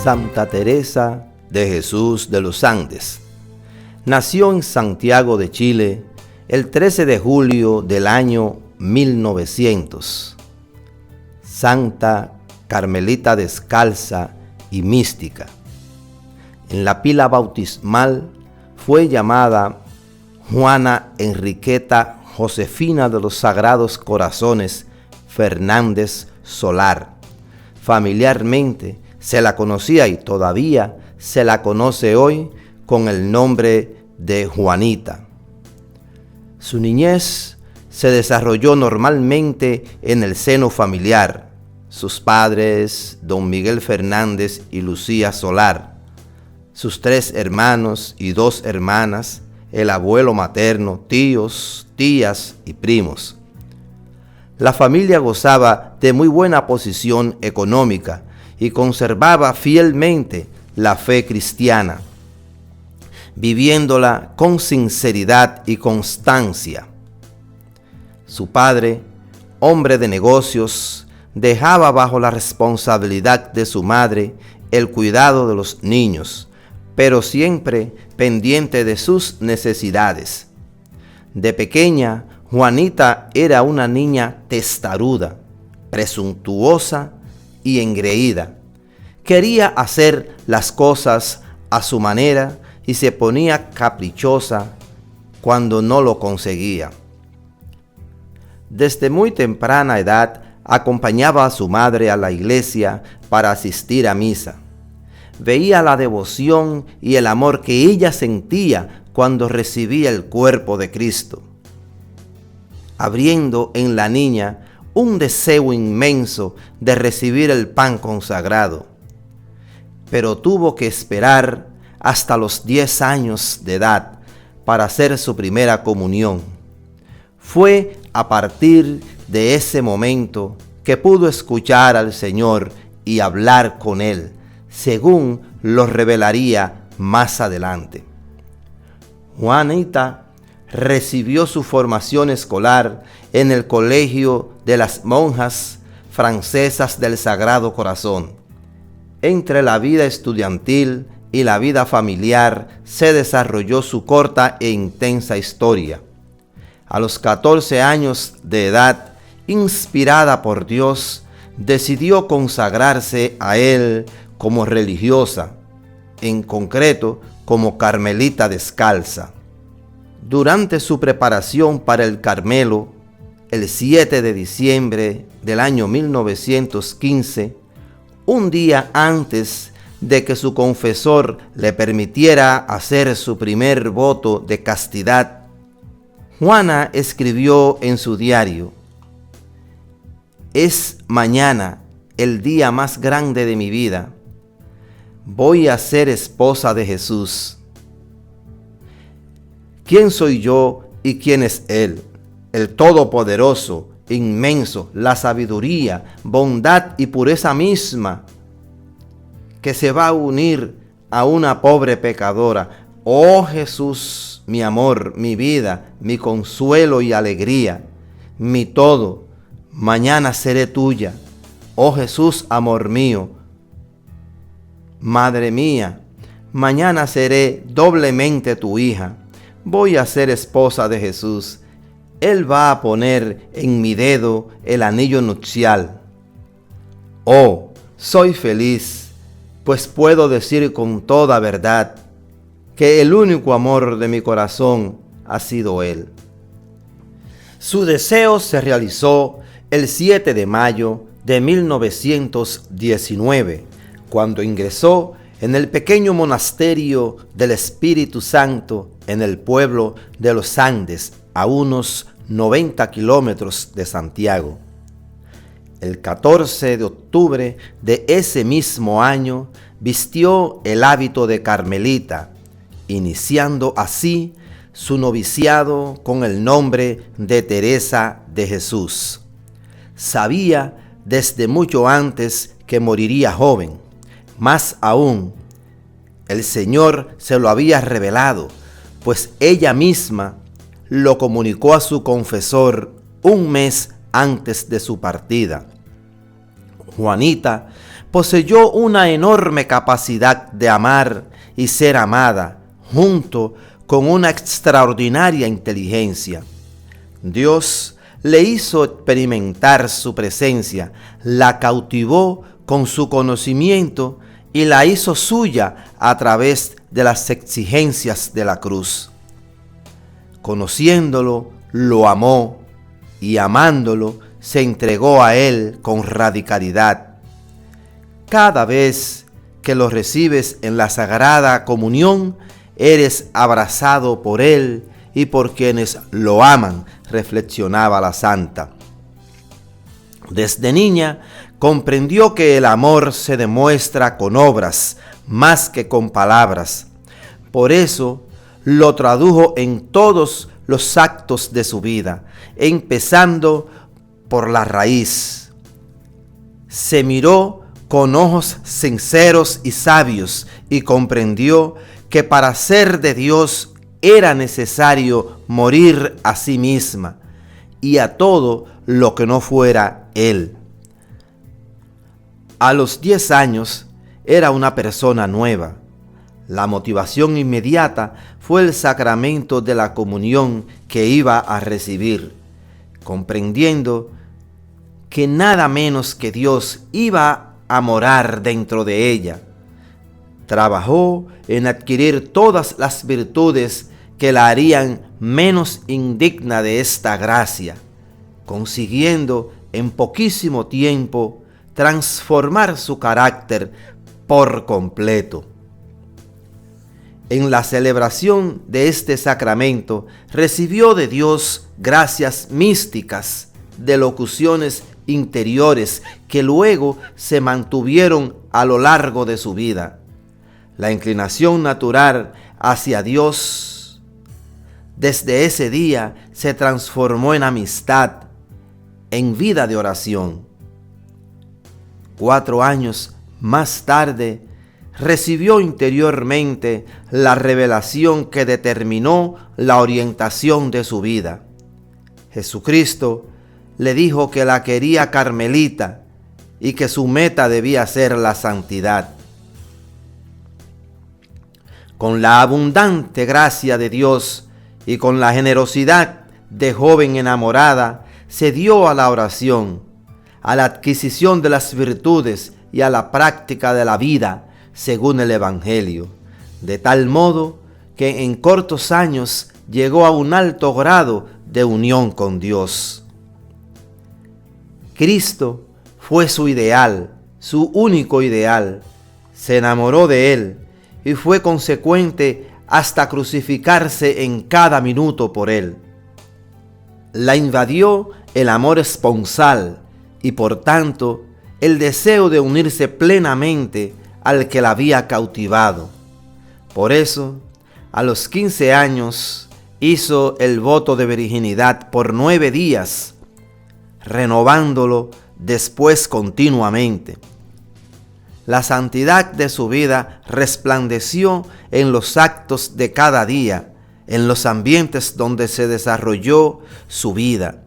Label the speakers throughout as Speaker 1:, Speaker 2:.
Speaker 1: Santa Teresa de Jesús de los Andes. Nació en Santiago de Chile el 13 de julio del año 1900. Santa Carmelita descalza y mística. En la pila bautismal fue llamada Juana Enriqueta Josefina de los Sagrados Corazones Fernández Solar. Familiarmente se la conocía y todavía se la conoce hoy con el nombre de Juanita. Su niñez se desarrolló normalmente en el seno familiar. Sus padres, don Miguel Fernández y Lucía Solar, sus 3 hermanos y 2 hermanas, el abuelo materno, tíos, tías y primos. La familia gozaba de muy buena posición económica y conservaba fielmente la fe cristiana, viviéndola con sinceridad y constancia. Su padre, hombre de negocios, dejaba bajo la responsabilidad de su madre el cuidado de los niños, pero siempre pendiente de sus necesidades. De pequeña, Juanita era una niña testaruda, presuntuosa y engreída. Quería hacer las cosas a su manera y se ponía caprichosa cuando no lo conseguía. Desde muy temprana edad acompañaba a su madre a la iglesia para asistir a misa. Veía la devoción y el amor que ella sentía cuando recibía el cuerpo de Cristo, abriendo en la niña un deseo inmenso de recibir el pan consagrado. Pero tuvo que esperar hasta los 10 años de edad para hacer su primera comunión. Fue a partir de ese momento que pudo escuchar al Señor y hablar con Él, según lo revelaría más adelante. Juanita recibió su formación escolar en el Colegio de las Monjas Francesas del Sagrado Corazón. Entre la vida estudiantil y la vida familiar se desarrolló su corta e intensa historia. A los 14 años de edad, inspirada por Dios, decidió consagrarse a Él como religiosa, en concreto como carmelita descalza. Durante su preparación para el Carmelo, el 7 de diciembre del año 1915, un día antes de que su confesor le permitiera hacer su primer voto de castidad, Juana escribió en su diario: «Es mañana el día más grande de mi vida. Voy a ser esposa de Jesús. ¿Quién soy yo y quién es Él? El Todopoderoso, inmenso, la sabiduría, bondad y pureza misma, que se va a unir a una pobre pecadora. Oh Jesús, mi amor, mi vida, mi consuelo y alegría, mi todo, mañana seré tuya. Oh Jesús, amor mío, madre mía, mañana seré doblemente tu hija. Voy a ser esposa de Jesús. Él va a poner en mi dedo el anillo nupcial. Oh, soy feliz, pues puedo decir con toda verdad que el único amor de mi corazón ha sido Él». Su deseo se realizó el 7 de mayo de 1919, cuando ingresó en el pequeño monasterio del Espíritu Santo en el pueblo de los Andes, a unos 90 kilómetros de Santiago. El 14 de octubre de ese mismo año vistió el hábito de carmelita, iniciando así su noviciado con el nombre de Teresa de Jesús. Sabía desde mucho antes que moriría joven. Más aún, el Señor se lo había revelado, pues ella misma lo comunicó a su confesor un mes antes de su partida. Juanita poseyó una enorme capacidad de amar y ser amada, junto con una extraordinaria inteligencia. Dios le hizo experimentar su presencia, la cautivó con su conocimiento y la hizo suya a través de las exigencias de la cruz. Conociéndolo, lo amó y amándolo, se entregó a él con radicalidad. Cada vez que lo recibes en la Sagrada Comunión, eres abrazado por él y por quienes lo aman, reflexionaba la santa. Desde niña comprendió que el amor se demuestra con obras más que con palabras. Por eso lo tradujo en todos los actos de su vida, empezando por la raíz. Se miró con ojos sinceros y sabios y comprendió que para ser de Dios era necesario morir a sí misma y a todo lo que no fuera Él. A los 10 años era una persona nueva. La motivación inmediata fue el sacramento de la comunión que iba a recibir, comprendiendo que nada menos que Dios iba a morar dentro de ella. Trabajó en adquirir todas las virtudes que la harían menos indigna de esta gracia, consiguiendo en poquísimo tiempo transformar su carácter por completo. En la celebración de este sacramento recibió de Dios gracias místicas de locuciones interiores que luego se mantuvieron a lo largo de su vida. La inclinación natural hacia Dios desde ese día se transformó en amistad, en vida de oración. 4 años más tarde, recibió interiormente la revelación que determinó la orientación de su vida. Jesucristo le dijo que la quería carmelita y que su meta debía ser la santidad. Con la abundante gracia de Dios y con la generosidad de joven enamorada, se dio a la oración, a la adquisición de las virtudes y a la práctica de la vida según el Evangelio, de tal modo que en cortos años llegó a un alto grado de unión con Dios. Cristo fue su ideal, su único ideal. Se enamoró de él y fue consecuente hasta crucificarse en cada minuto por él. La invadió el amor esponsal y por tanto el deseo de unirse plenamente al que la había cautivado. Por eso, a los 15 años, hizo el voto de virginidad por 9 días, renovándolo después continuamente. La santidad de su vida resplandeció en los actos de cada día, en los ambientes donde se desarrolló su vida.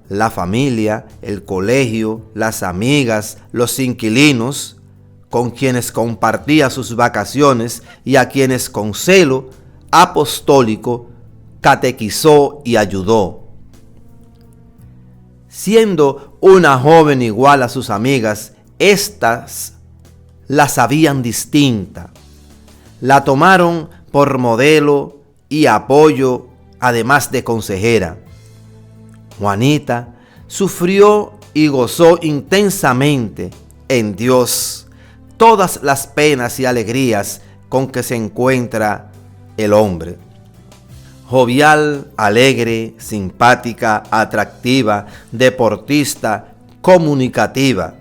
Speaker 1: La familia, el colegio, las amigas, los inquilinos, con quienes compartía sus vacaciones y a quienes con celo apostólico catequizó y ayudó. Siendo una joven igual a sus amigas, éstas la sabían distinta. La tomaron por modelo y apoyo, además de consejera. Juanita sufrió y gozó intensamente en Dios todas las penas y alegrías con que se encuentra el hombre. Jovial, alegre, simpática, atractiva, deportista, comunicativa.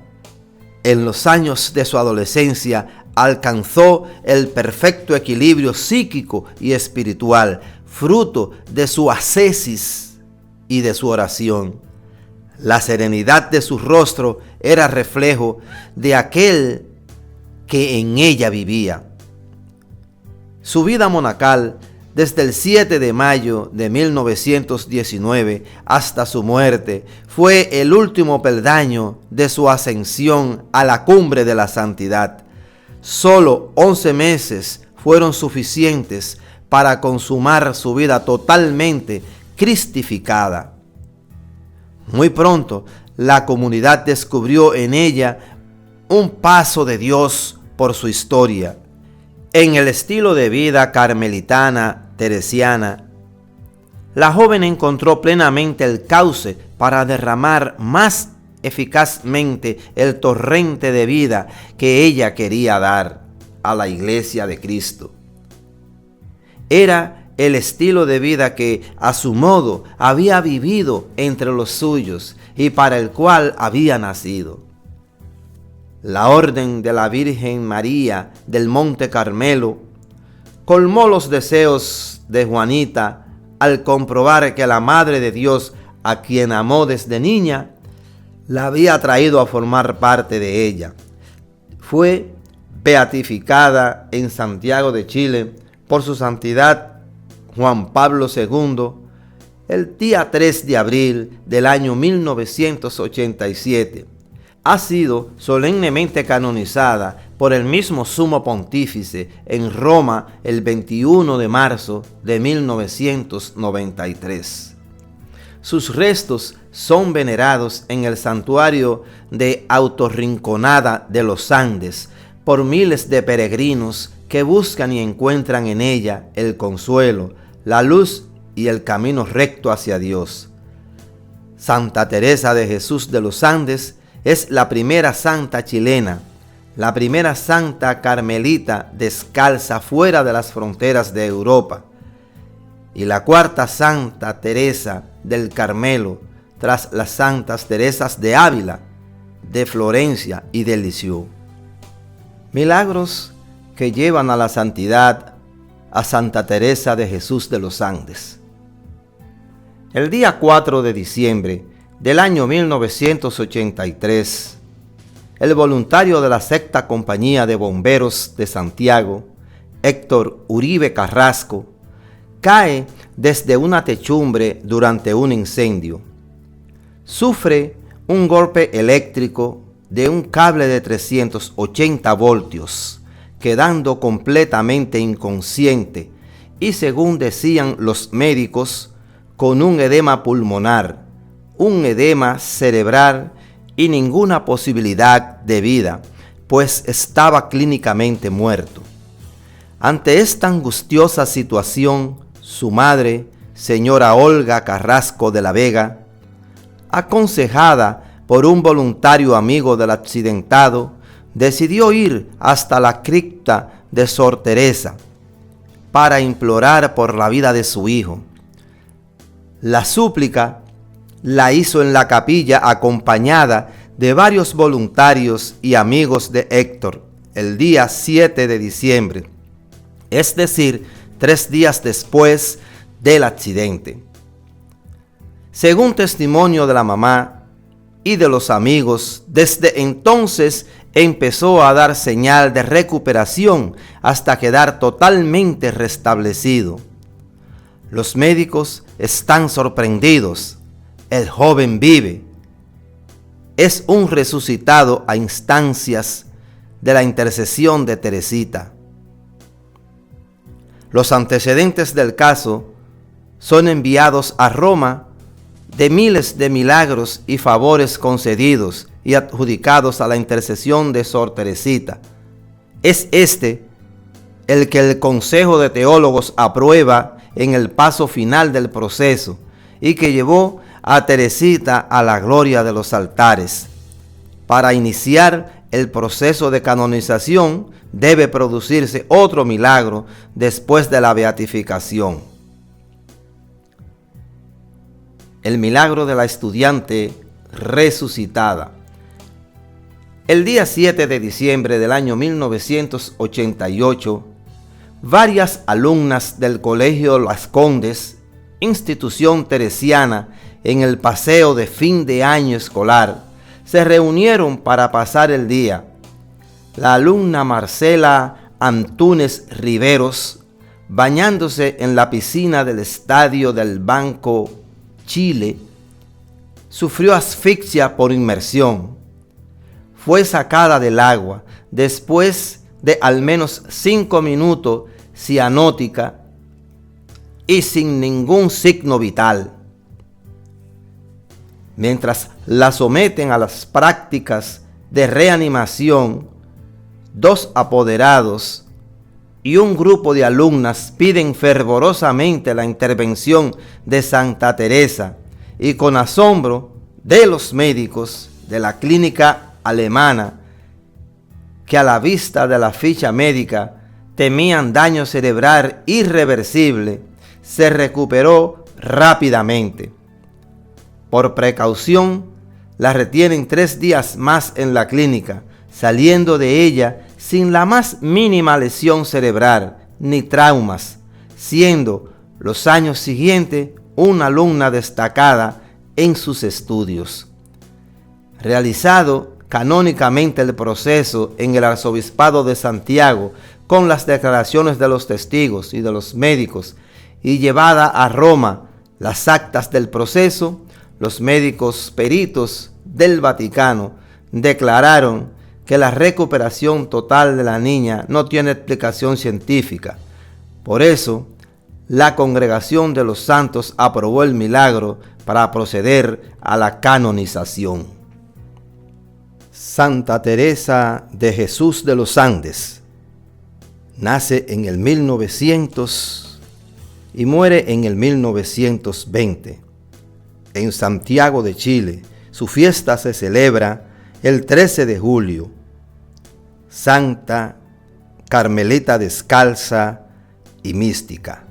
Speaker 1: En los años de su adolescencia alcanzó el perfecto equilibrio psíquico y espiritual, fruto de su ascesis y de su oración. La serenidad de su rostro era reflejo de aquel que en ella vivía. Su vida monacal Desde el 7 de mayo de 1919 hasta su muerte, fue el último peldaño de su ascensión a la cumbre de la santidad. Solo 11 meses fueron suficientes para consumar su vida totalmente cristificada. Muy pronto, la comunidad descubrió en ella un paso de Dios por su historia. En el estilo de vida carmelitana teresiana, la joven encontró plenamente el cauce para derramar más eficazmente el torrente de vida que ella quería dar a la Iglesia de Cristo. Era el estilo de vida que a su modo había vivido entre los suyos y para el cual había nacido. La Orden de la Virgen María del Monte Carmelo colmó los deseos de Juanita al comprobar que la Madre de Dios, a quien amó desde niña, la había traído a formar parte de ella. Fue beatificada en Santiago de Chile por su santidad Juan Pablo II el día 3 de abril del año 1987. Ha sido solemnemente canonizada por el mismo Sumo Pontífice en Roma el 21 de marzo de 1993. Sus restos son venerados en el santuario de Autorrinconada de los Andes por miles de peregrinos que buscan y encuentran en ella el consuelo, la luz y el camino recto hacia Dios. Santa Teresa de Jesús de los Andes es la primera santa chilena, la primera santa carmelita descalza fuera de las fronteras de Europa y la cuarta Santa Teresa del Carmelo tras las Santas Teresas de Ávila, de Florencia y de Lisieux. Milagros que llevan a la santidad a Santa Teresa de Jesús de los Andes. El día 4 de diciembre del año 1983, el voluntario de la Sexta Compañía de Bomberos de Santiago, Héctor Uribe Carrasco, cae desde una techumbre durante un incendio. Sufre un golpe eléctrico de un cable de 380 voltios, quedando completamente inconsciente y, según decían los médicos, con un edema pulmonar, un edema cerebral y ninguna posibilidad de vida, pues estaba clínicamente muerto. Ante esta angustiosa situación, su madre, señora Olga Carrasco de la Vega, aconsejada por un voluntario amigo del accidentado, decidió ir hasta la cripta de Sor Teresa para implorar por la vida de su hijo. La súplica la hizo en la capilla acompañada de varios voluntarios y amigos de Héctor el día 7 de diciembre, es decir, 3 días después del accidente. Según testimonio de la mamá y de los amigos, desde entonces empezó a dar señal de recuperación hasta quedar totalmente restablecido. Los médicos están sorprendidos. El joven vive. Es un resucitado a instancias de la intercesión de Teresita. Los antecedentes del caso son enviados a Roma de miles de milagros y favores concedidos y adjudicados a la intercesión de Sor Teresita. Es este el que el Consejo de Teólogos aprueba en el paso final del proceso y que llevó a Teresita a la gloria de los altares. Para iniciar el proceso de canonización debe producirse otro milagro después de la beatificación. El milagro de la estudiante resucitada. El día 7 de diciembre del año 1988, varias alumnas del Colegio Las Condes, institución teresiana en el paseo de fin de año escolar, se reunieron para pasar el día. La alumna Marcela Antúnez Riveros, bañándose en la piscina del estadio del Banco Chile, sufrió asfixia por inmersión. Fue sacada del agua después de al menos 5 minutos cianótica y sin ningún signo vital. Mientras la someten a las prácticas de reanimación, 2 apoderados y un grupo de alumnas piden fervorosamente la intervención de Santa Teresa, y con asombro de los médicos de la clínica alemana, que a la vista de la ficha médica temían daño cerebral irreversible, se recuperó rápidamente. Por precaución, la retienen 3 días más en la clínica, saliendo de ella sin la más mínima lesión cerebral ni traumas, siendo los años siguientes una alumna destacada en sus estudios. Realizado canónicamente el proceso en el Arzobispado de Santiago con las declaraciones de los testigos y de los médicos, y llevada a Roma las actas del proceso, los médicos peritos del Vaticano declararon que la recuperación total de la niña no tiene explicación científica. Por eso, la Congregación de los Santos aprobó el milagro para proceder a la canonización. Santa Teresa de Jesús de los Andes nace en el 1900 y muere en el 1920 en Santiago de Chile. Su fiesta se celebra el 13 de julio. Santa Carmelita descalza y mística.